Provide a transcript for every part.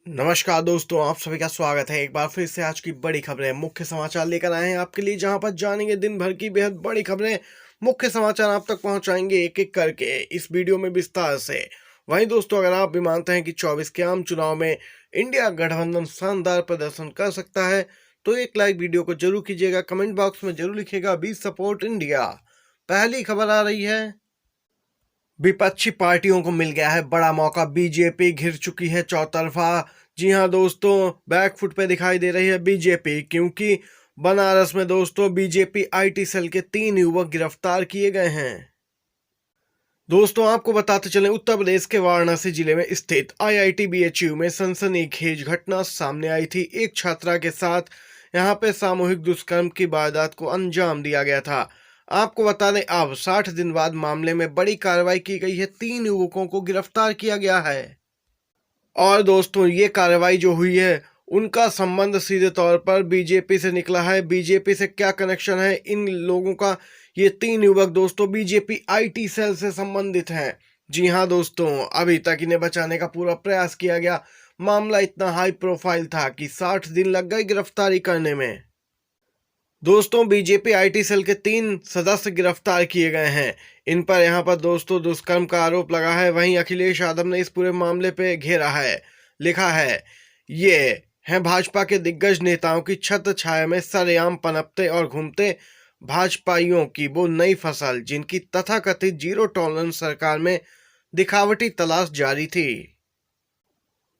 नमस्कार दोस्तों, आप सभी का स्वागत है एक बार फिर से। आज की बड़ी खबरें मुख्य समाचार लेकर आए हैं आपके लिए, जहां पर जानेंगे दिन भर की बेहद बड़ी खबरें। मुख्य समाचार आप तक पहुंचाएंगे एक एक करके इस वीडियो में विस्तार से। वहीं दोस्तों, अगर आप भी मानते हैं कि 24 के आम चुनाव में इंडिया गठबंधन शानदार प्रदर्शन कर सकता है, तो एक लाइक वीडियो को जरूर कीजिएगा। कमेंट बॉक्स में जरूर लिखिएगा वी सपोर्ट इंडिया। पहली खबर आ रही है, विपक्षी पार्टियों को मिल गया है बड़ा मौका, बीजेपी घिर चुकी है चौतरफा। जी हां दोस्तों, बैकफुट पे दिखाई दे रही है बीजेपी, क्योंकि बनारस में दोस्तों बीजेपी आईटी सेल के 3 युवक गिरफ्तार किए गए हैं। दोस्तों आपको बताते चलें, उत्तर प्रदेश के वाराणसी जिले में स्थित आईआईटी बीएचयू में सनसनीखेज घटना सामने आई थी। एक छात्रा के साथ यहां पे सामूहिक दुष्कर्म की वारदात को अंजाम दिया गया था। आपको बता दें, अब 60 दिन बाद मामले में बड़ी कार्रवाई की गई है। 3 युवकों को गिरफ्तार किया गया है। और दोस्तों, ये कार्रवाई जो हुई है, उनका संबंध सीधे तौर पर बीजेपी से निकला है। बीजेपी से क्या कनेक्शन है इन लोगों का? ये 3 युवक दोस्तों बीजेपी आईटी सेल से संबंधित हैं। जी हां दोस्तों, अभी तक इन्हें बचाने का पूरा प्रयास किया गया। मामला इतना हाई प्रोफाइल था कि 60 दिन लग गए गिरफ्तारी करने में। दोस्तों बीजेपी आईटी सेल के 3 सदस्य गिरफ्तार किए गए हैं। इन पर यहां पर दोस्तों दुष्कर्म का आरोप लगा है। वहीं अखिलेश यादव ने इस पूरे मामले पे घेरा है, लिखा है, ये हैं भाजपा के दिग्गज नेताओं की छत्र छाया में सरेआम पनपते और घूमते भाजपाइयों की वो नई फसल, जिनकी तथाकथित जीरो टॉलरेंस सरकार में दिखावटी तलाश जारी थी।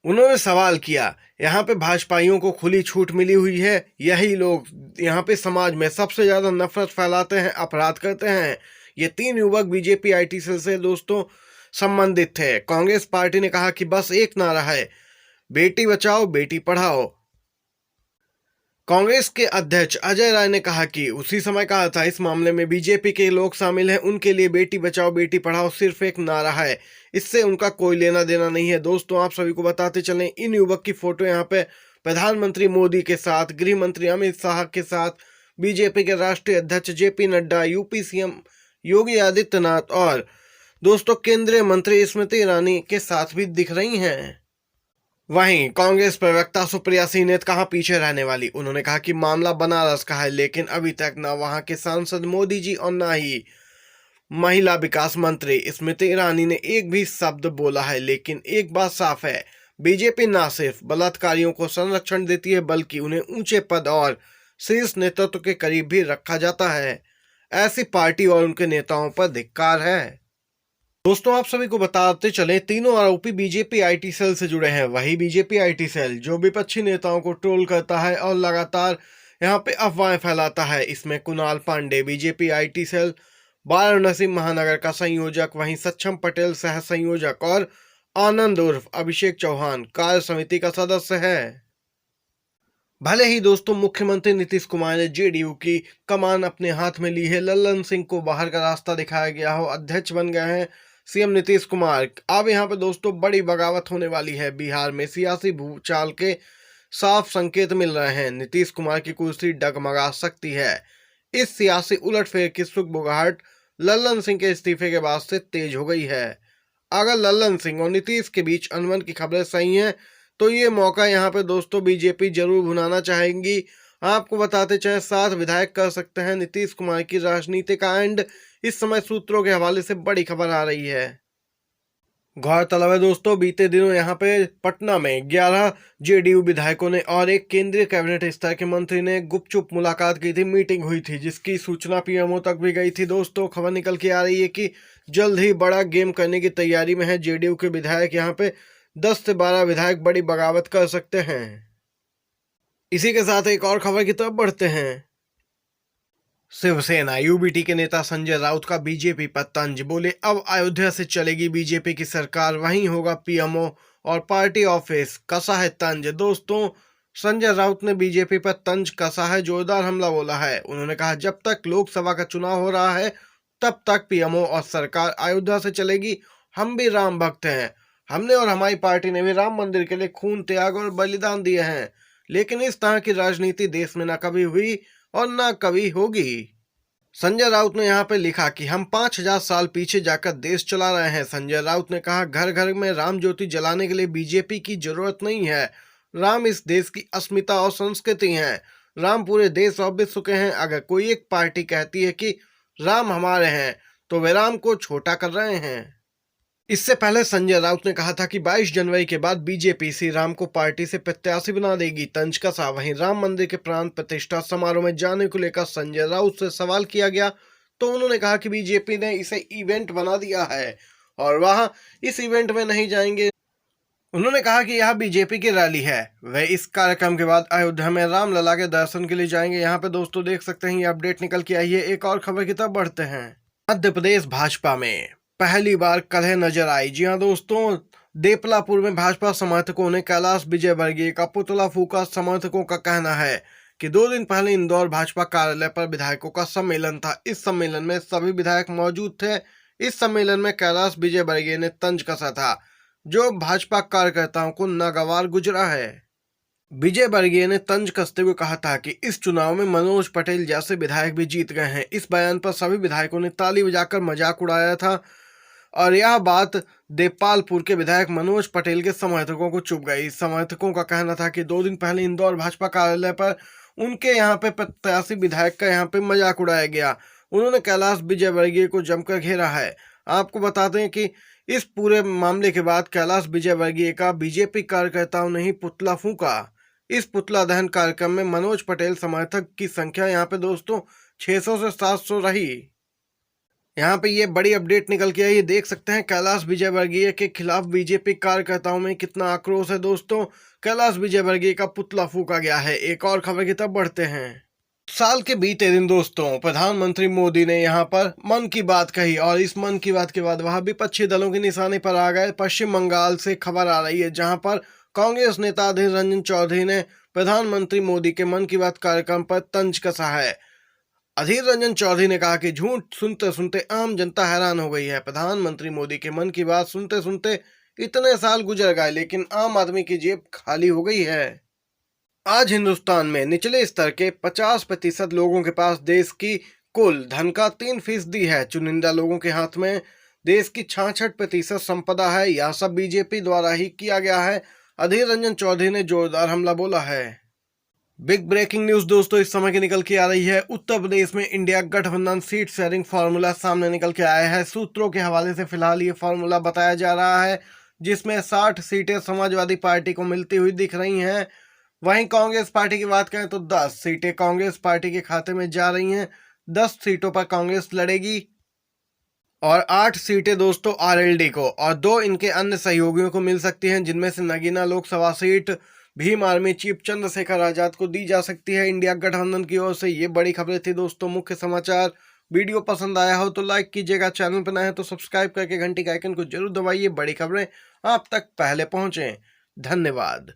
उन्होंने सवाल किया, यहाँ पे भाजपाइयों को खुली छूट मिली हुई है, यही लोग यहाँ पे समाज में सबसे ज्यादा नफरत फैलाते हैं, अपराध करते हैं। ये 3 युवक बीजेपी आईटी सेल से दोस्तों संबंधित थे। कांग्रेस पार्टी ने कहा कि बस एक नारा है, बेटी बचाओ बेटी पढ़ाओ। कांग्रेस के अध्यक्ष अजय राय ने कहा कि उसी समय कहा था, इस मामले में बीजेपी के लोग शामिल हैं, उनके लिए बेटी बचाओ बेटी पढ़ाओ सिर्फ एक नारा है, इससे उनका कोई लेना देना नहीं है। दोस्तों आप सभी को बताते चलें, इन युवक की फोटो यहाँ पे प्रधानमंत्री मोदी के साथ, गृह मंत्री अमित शाह के साथ, बीजेपी के राष्ट्रीय अध्यक्ष JP Nadda, UP CM Yogi Adityanath और दोस्तों केंद्रीय मंत्री स्मृति ईरानी के साथ भी दिख रही हैं। वहीं कांग्रेस प्रवक्ता सुप्रिया सिंह ने कहा पीछे रहने वाली। उन्होंने कहा कि मामला बनारस का है, लेकिन अभी तक न वहां के सांसद मोदी जी और न ही महिला विकास मंत्री स्मृति ईरानी ने एक भी शब्द बोला है। लेकिन एक बात साफ है, बीजेपी न सिर्फ बलात्कारियों को संरक्षण देती है, बल्कि उन्हें ऊंचे पद और शीर्ष नेतृत्व के करीब भी रखा जाता है। ऐसी पार्टी और उनके नेताओं पर धिक्कार है। दोस्तों आप सभी को बताते चलें, तीनों आरोपी बीजेपी आईटी सेल से जुड़े हैं। वही बीजेपी आईटी सेल जो विपक्षी नेताओं को ट्रोल करता है और लगातार यहां पे अफवाहें फैलाता है। इसमें Kunal Pandey BJP IT cell Varanasi महानगर का संयोजक, वहीं सक्षम पटेल सह संयोजक और आनंद उर्फ अभिषेक चौहान कार्य समिति का सदस्य है। भले ही दोस्तों मुख्यमंत्री नीतीश कुमार ने जेडीयू की कमान अपने हाथ में ली है, लल्लन सिंह को बाहर का रास्ता दिखाया गया हो, अध्यक्ष बन गए हैं सीएम नीतीश कुमार। अब यहाँ पे दोस्तों बड़ी बगावत होने वाली है। बिहार में सियासी भूचाल के साफ संकेत मिल रहे हैं। नीतीश कुमार की कुर्सी डगमगा सकती है। इस सियासी उलटफेर की सुगबुगाहट लल्लन सिंह के इस्तीफे के बाद से तेज हो गई है। अगर लल्लन सिंह और नीतीश के बीच अनबन की खबरें सही हैं, तो ये मौका यहाँ पे दोस्तों बीजेपी जरूर भुनाना चाहेंगी। आपको बताते चले, 7 विधायक कर सकते हैं नीतीश कुमार की राजनीति का एंड। इस समय सूत्रों के हवाले से बड़ी खबर आ रही है। गौरतलब है दोस्तों, बीते दिनों यहाँ पे पटना में 11 जेडीयू विधायकों ने और एक केंद्रीय कैबिनेट स्तर के मंत्री ने गुपचुप मुलाकात की थी, मीटिंग हुई थी, जिसकी सूचना पीएमओ तक भी गई थी। दोस्तों खबर निकल के आ रही है कि जल्द ही बड़ा गेम करने की तैयारी में है जेडीयू के विधायक। यहाँ पे 10 से 12 विधायक बड़ी बगावत कर सकते हैं। इसी के साथ एक और खबर की तरफ बढ़ते हैं। शिवसेना यूबीटी के नेता संजय राउत का बीजेपी पर तंज, बोले अब अयोध्या से चलेगी बीजेपी की सरकार, वहीं होगा पीएमओ और पार्टी ऑफिस, कसा है तंज। दोस्तों संजय राउत ने बीजेपी पर तंज कसा है, जोरदार हमला बोला है। उन्होंने कहा जब तक लोकसभा का चुनाव हो रहा है तब तक पीएमओ और सरकार अयोध्या से चलेगी। हम भी राम भक्त हैं, हमने और हमारी पार्टी ने भी राम मंदिर के लिए खून त्याग और बलिदान दिए हैं, लेकिन इस तरह की राजनीति देश में न कभी हुई और न कभी होगी। संजय राउत ने यहाँ पे लिखा कि हम 5000 साल पीछे जाकर देश चला रहे हैं। संजय राउत ने कहा, घर घर में राम ज्योति जलाने के लिए बीजेपी की जरूरत नहीं है। राम इस देश की अस्मिता और संस्कृति है। राम पूरे देश और विश्व के हैं। अगर कोई एक पार्टी कहती है कि राम हमारे हैं, तो वे राम को छोटा कर रहे हैं। इससे पहले संजय राउत ने कहा था कि 22 जनवरी के बाद बीजेपी श्री राम को पार्टी से प्रत्याशी बना देगी। तंज कसा। वहीं राम मंदिर के प्राण प्रतिष्ठा समारोह में जाने को लेकर संजय राउत से सवाल किया गया तो उन्होंने कहा कि बीजेपी ने इसे इवेंट बना दिया है और वहां इस इवेंट में नहीं जाएंगे। उन्होंने कहा कि यह बीजेपी की रैली है। वे इस कार्यक्रम के बाद अयोध्या में रामलला के दर्शन के लिए जाएंगे। यहाँ पे दोस्तों देख सकते हैं, ये अपडेट निकल के आई है। एक और खबर की तरफ बढ़ते हैं। मध्य प्रदेश भाजपा में पहली बार कलह नजर आई। जी हां दोस्तों, देपलापुर में भाजपा समर्थकों ने कैलाश विजयवर्गीय का पुतला फूका। समर्थकों का कहना है कि 2 दिन पहले इंदौर भाजपा कार्यालय पर विधायकों का सम्मेलन था। इस सम्मेलन में सभी विधायक मौजूद थे। इस सम्मेलन में कैलाश विजयवर्गीय ने तंज कसा था, जो भाजपा कार्यकर्ताओं को नागवार गुजरा है। विजयवर्गीय ने तंज कसते हुए कहा था कि इस चुनाव में मनोज पटेल जैसे विधायक भी जीत गए हैं। इस बयान पर सभी विधायकों ने ताली बजाकर मजाक उड़ाया था और यह बात देपालपुर के विधायक मनोज पटेल के समर्थकों को चुभ गई। समर्थकों का कहना था कि 2 दिन पहले इंदौर भाजपा कार्यालय पर उनके यहाँ पे प्रत्याशी विधायक का यहाँ पे मजाक उड़ाया गया। उन्होंने कैलाश विजयवर्गीय को जमकर घेरा है। आपको बताते हैं कि इस पूरे मामले के बाद कैलाश विजयवर्गीय का बीजेपी कार्यकर्ताओं ने ही पुतला फूका। इस पुतला दहन कार्यक्रम में मनोज पटेल समर्थक की संख्या यहाँ पे दोस्तों 600 से 700 रही। यहाँ पे ये बड़ी अपडेट निकल के आई। देख सकते हैं कैलाश विजयवर्गीय के खिलाफ बीजेपी कार्यकर्ताओं में कितना आक्रोश है। दोस्तों, कैलाश विजयवर्गीय का पुतला फूका गया है। एक और खबर की तरफ बढ़ते हैं। साल के बीते दिन दोस्तों, प्रधानमंत्री मोदी ने यहाँ पर मन की बात कही और इस मन की बात के बाद वह विपक्षी दलों के निशाने पर आ गए। पश्चिम बंगाल से खबर आ रही है, जहाँ पर कांग्रेस नेता अधीर रंजन चौधरी ने प्रधानमंत्री मोदी के मन की बात कार्यक्रम पर तंज कसा है। अधीर रंजन चौधरी ने कहा कि झूठ सुनते सुनते आम जनता हैरान हो गई है। प्रधानमंत्री मोदी के मन की बात सुनते सुनते इतने साल गुजर गए, लेकिन आम आदमी की जेब खाली हो गई है। आज हिंदुस्तान में निचले स्तर के 50% लोगों के पास देश की कुल धन का 3% है। चुनिंदा लोगों के हाथ में देश की 66% संपदा है। यह सब बीजेपी द्वारा ही किया गया है। अधीर रंजन चौधरी ने जोरदार हमला बोला है। बिग ब्रेकिंग न्यूज दोस्तों इस समय की निकल के आ रही है। उत्तर प्रदेश में इंडिया गठबंधन सीट शेयरिंग फार्मूला सामने निकल के आया है। सूत्रों के हवाले से फिलहाल ये फार्मूला बताया जा रहा है, जिसमें 60 सीटें समाजवादी पार्टी को मिलती हुई दिख रही हैं। वहीं कांग्रेस पार्टी की बात करें तो 10 सीटें कांग्रेस पार्टी के खाते में जा रही हैं। 10 सीटों पर कांग्रेस लड़ेगी और 8 सीटें दोस्तों आरएलडी को और 2 इनके अन्य सहयोगियों को मिल सकती हैं, जिनमें से Nagina Lok Sabha seat Bhim army chief Chandrashekhar Azad को दी जा सकती है। इंडिया गठबंधन की ओर से ये बड़ी खबरें थी दोस्तों। मुख्य समाचार। वीडियो पसंद आया हो तो लाइक कीजिएगा, चैनल पर नए हैं तो सब्सक्राइब करके घंटी के आइकन को जरूर दबाइए। बड़ी खबरें आप तक पहले पहुंचे। धन्यवाद।